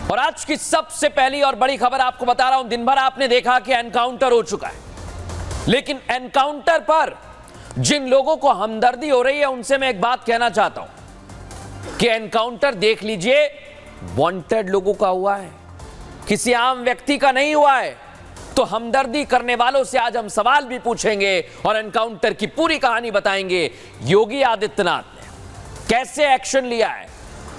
और आज की सबसे पहली और बड़ी खबर आपको बता रहा हूं। दिन भर आपने देखा कि एनकाउंटर हो चुका है, लेकिन एनकाउंटर पर जिन लोगों को हमदर्दी हो रही है उनसे मैं एक बात कहना चाहता हूं कि एनकाउंटर देख लीजिए, वांटेड लोगों का हुआ है, किसी आम व्यक्ति का नहीं हुआ है। तो हमदर्दी करने वालों से आज हम सवाल भी पूछेंगे और एनकाउंटर की पूरी कहानी बताएंगे। योगी आदित्यनाथ ने कैसे एक्शन लिया है,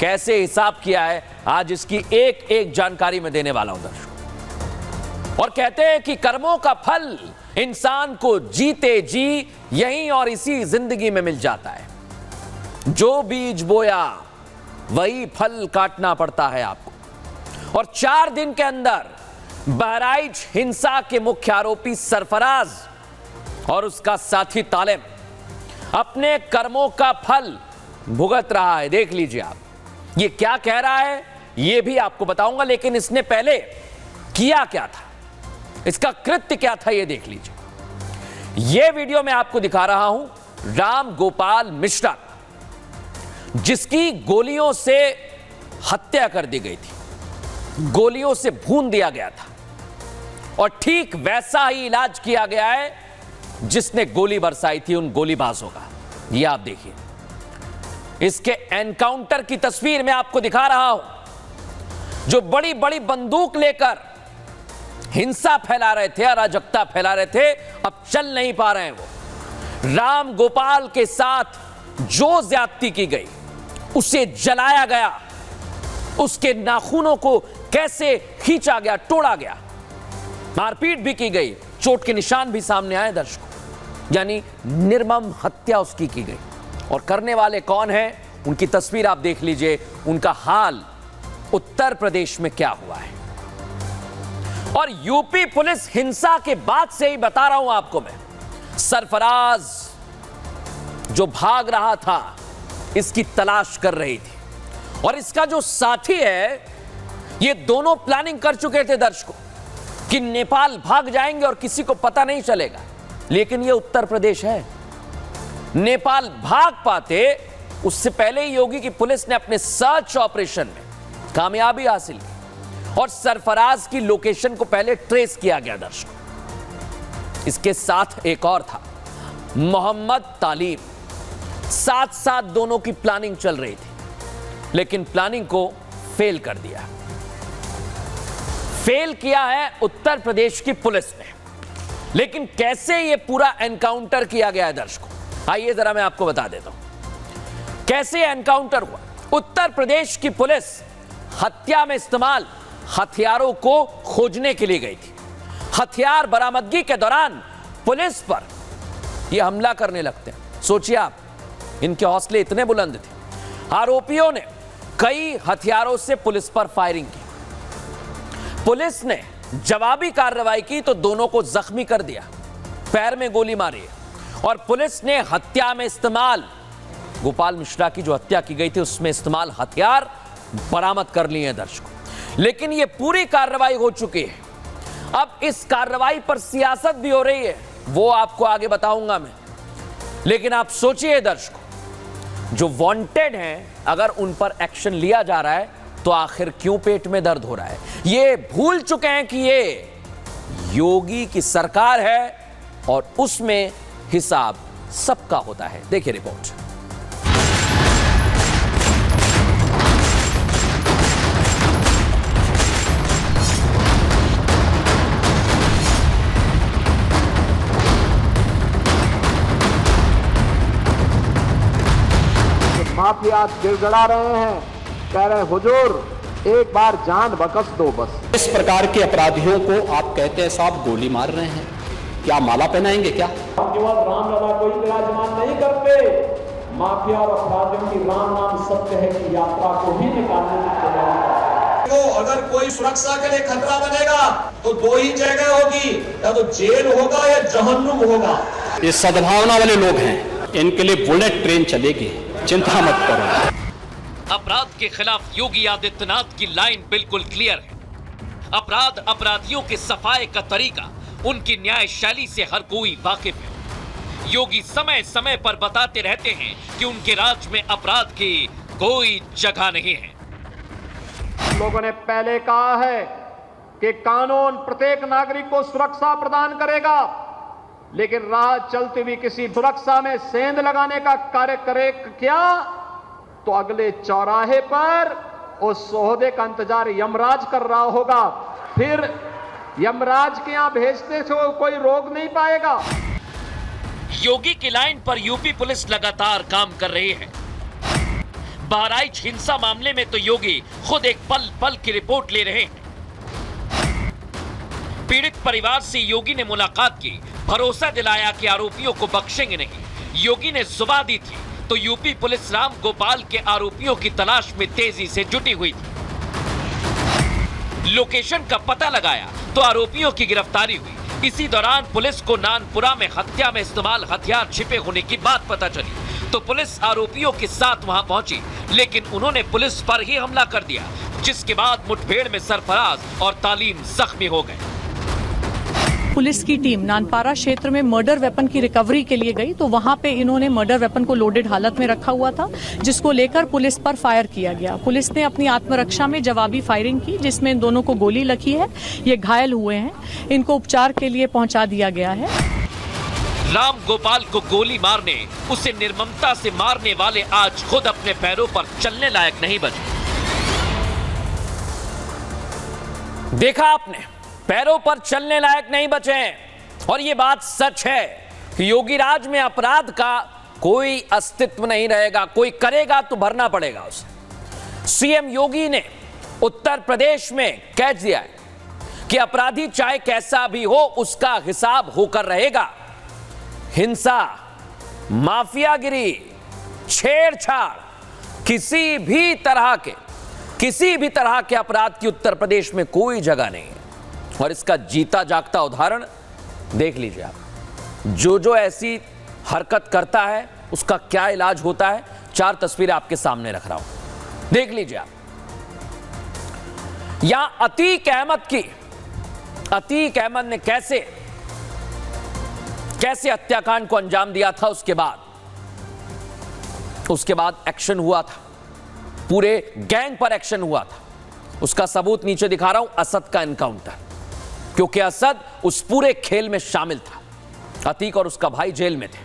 कैसे हिसाब किया है, आज इसकी एक एक जानकारी मैं देने वाला हूं दर्शकों। और कहते हैं कि कर्मों का फल इंसान को जीते जी यहीं और इसी जिंदगी में मिल जाता है। जो बीज बोया वही फल काटना पड़ता है आपको। और 4 दिन के अंदर बहराइच हिंसा के मुख्य आरोपी सरफराज और उसका साथी तालिब अपने कर्मों का फल भुगत रहा है। देख लीजिए आप, ये क्या कह रहा है ये भी आपको बताऊंगा, लेकिन इसने पहले किया क्या था, इसका कृत्य क्या था, ये देख लीजिए। ये वीडियो मैं आपको दिखा रहा हूं राम गोपाल मिश्रा, जिसकी गोलियों से हत्या कर दी गई थी, गोलियों से भून दिया गया था और ठीक वैसा ही इलाज किया गया है जिसने गोली बरसाई थी उन गोलीबाजों का। ये आप देखिए, इसके एनकाउंटर की तस्वीर मैं आपको दिखा रहा हूं। जो बड़ी बड़ी बंदूक लेकर हिंसा फैला रहे थे, अराजकता फैला रहे थे, अब चल नहीं पा रहे हैं वो। राम गोपाल के साथ जो ज्यादती की गई, उसे जलाया गया, उसके नाखूनों को कैसे खींचा गया, तोड़ा गया, मारपीट भी की गई, चोट के निशान भी सामने आए दर्शकों। यानी निर्मम हत्या उसकी की गई। और करने वाले कौन हैं, उनकी तस्वीर आप देख लीजिए, उनका हाल उत्तर प्रदेश में क्या हुआ है। और यूपी पुलिस हिंसा के बाद से ही बता रहा हूं आपको मैं, सरफराज जो भाग रहा था इसकी तलाश कर रही थी। और इसका जो साथी है, ये दोनों प्लानिंग कर चुके थे दर्शकों कि नेपाल भाग जाएंगे और किसी को पता नहीं चलेगा। लेकिन ये उत्तर प्रदेश है, नेपाल भाग पाते उससे पहले ही योगी की पुलिस ने अपने सर्च ऑपरेशन में कामयाबी हासिल की और सरफराज की लोकेशन को पहले ट्रेस किया गया दर्शकों। इसके साथ एक और था, मोहम्मद तालिब। साथ साथ दोनों की प्लानिंग चल रही थी, लेकिन प्लानिंग को फेल कर दिया। फेल किया है उत्तर प्रदेश की पुलिस ने। लेकिन कैसे ये पूरा एनकाउंटर किया गया है दर्शकों, आइए जरा मैं आपको बता देता हूं कैसे एनकाउंटर हुआ। उत्तर प्रदेश की पुलिस हत्या में इस्तेमाल हथियारों को खोजने के लिए गई थी। हथियार बरामदगी के दौरान पुलिस पर यह हमला करने लगते हैं। सोचिए आप, इनके हौसले इतने बुलंद थे। आरोपियों ने कई हथियारों से पुलिस पर फायरिंग की। पुलिस ने जवाबी कार्रवाई की तो दोनों को जख्मी कर दिया, पैर में गोली मारी और पुलिस ने हत्या में इस्तेमाल, गोपाल मिश्रा की जो हत्या की गई थी उसमें इस्तेमाल हथियार बरामद कर लिए हैं दर्शकों। लेकिन यह पूरी कार्रवाई हो चुकी है। अब इस कार्रवाई पर सियासत भी हो रही है, वो आपको आगे बताऊंगा मैं। लेकिन आप सोचिए दर्शकों, जो वांटेड हैं अगर उन पर एक्शन लिया जा रहा है तो आखिर क्यों पेट में दर्द हो रहा है। ये भूल चुके हैं कि ये योगी की सरकार है और उसमें हिसाब सबका होता है। देखिए रिपोर्ट। माफिया गिड़गड़ा रहे हैं, कह रहे हुजूर एक बार जान बख्श दो बस। इस प्रकार के अपराधियों को आप कहते हैं साहब गोली मार रहे हैं, क्या माला पहनाएंगे क्या? केवल रामलला कोई विराजमान नहीं करते, माफिया और अपराधियों की राम नाम सत्य है की यात्रा को भी निकालने की तैयारी। तो अगर कोई सुरक्षा के लिए खतरा बनेगा तो 2 ही जगह होगी, या तो जेल होगा या जहन्नुम होगा। ये सद्भावना वाले लोग हैं, इनके लिए बुलेट ट्रेन चलेगी, चिंता मत करो। अपराध के खिलाफ योगी आदित्यनाथ की लाइन बिल्कुल क्लियर है। अपराध अपराधियों के सफाए का तरीका, उनकी न्याय शैली से हर कोई वाकिफ है। योगी समय समय पर बताते रहते हैं कि उनके राज में अपराध की कोई जगह नहीं है। हम लोगों ने पहले कहा है कि कानून प्रत्येक नागरिक को सुरक्षा प्रदान करेगा, लेकिन राह चलती हुई किसी सुरक्षा में सेंध लगाने का कार्य करे क्या तो अगले चौराहे पर उस सोहदे का इंतजार यमराज कर रहा होगा। फिर यमराज के यहां भेजते से कोई रोक नहीं पाएगा। योगी की लाइन पर यूपी पुलिस लगातार काम कर रही है। बहराइच हिंसा मामले में तो योगी खुद एक पल पल की रिपोर्ट ले रहे हैं। पीड़ित परिवार से योगी ने मुलाकात की, भरोसा दिलाया कि आरोपियों को बख्शेंगे नहीं। योगी ने जुबान दी थी तो यूपी पुलिस राम गोपाल के आरोपियों की तलाश में तेजी से जुटी हुई थी। लोकेशन का पता लगाया तो आरोपियों की गिरफ्तारी हुई। इसी दौरान पुलिस को नानपुरा में हत्या में इस्तेमाल हथियार छिपे होने की बात पता चली तो पुलिस आरोपियों के साथ वहां पहुंची, लेकिन उन्होंने पुलिस पर ही हमला कर दिया, जिसके बाद मुठभेड़ में सरफराज और तालीम जख्मी हो गए। पुलिस की टीम नानपारा क्षेत्र में मर्डर वेपन की रिकवरी के लिए गई तो वहां पे इन्होंने मर्डर वेपन को लोडेड हालत में रखा हुआ था, जिसको लेकर पुलिस पर फायर किया गया। पुलिस ने अपनी आत्मरक्षा में जवाबी फायरिंग की, जिसमें इन दोनों को गोली लगी है। ये घायल हुए हैं, इनको उपचार के लिए पहुंचा दिया गया है। राम गोपाल को गोली मारने, उसे निर्ममता से मारने वाले आज खुद अपने पैरों पर चलने लायक नहीं बचे। देखा आपने, पैरों पर चलने लायक नहीं बचे हैं। और यह बात सच है कि योगी राज में अपराध का कोई अस्तित्व नहीं रहेगा। कोई करेगा तो भरना पड़ेगा उसे। सीएम योगी ने उत्तर प्रदेश में कह दिया है कि अपराधी चाहे कैसा भी हो उसका हिसाब होकर रहेगा। हिंसा, माफियागिरी, छेड़छाड़, किसी भी तरह के अपराध की उत्तर प्रदेश में कोई जगह नहीं है। और इसका जीता जागता उदाहरण देख लीजिए आप। जो ऐसी हरकत करता है उसका क्या इलाज होता है, 4 तस्वीरें आपके सामने रख रहा हूं, देख लीजिए आप। यहां अतीक अहमद ने कैसे हत्याकांड को अंजाम दिया था। उसके बाद एक्शन हुआ था, पूरे गैंग पर एक्शन हुआ था। उसका सबूत नीचे दिखा रहा हूं, असद का एनकाउंटर, क्योंकि असद उस पूरे खेल में शामिल था। अतीक और उसका भाई जेल में थे।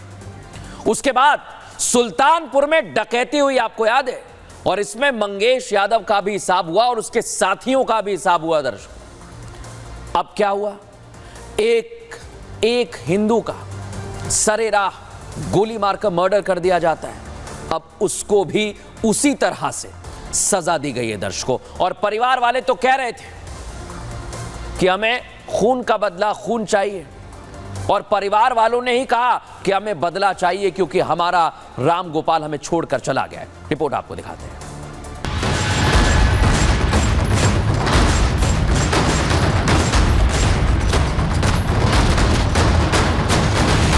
उसके बाद सुल्तानपुर में डकैती हुई, आपको याद है, और इसमें मंगेश यादव का भी हिसाब हुआ और उसके साथियों का भी हिसाब हुआ। दर्शक, अब क्या हुआ, एक हिंदू का सरेराह गोली मारकर मर्डर कर दिया जाता है। अब उसको भी उसी तरह से सजा दी गई है दर्शकों। और परिवार वाले तो कह रहे थे कि हमें खून का बदला खून चाहिए, और परिवार वालों ने ही कहा कि हमें बदला चाहिए क्योंकि हमारा राम गोपाल हमें छोड़कर चला गया है। रिपोर्ट आपको दिखाते हैं।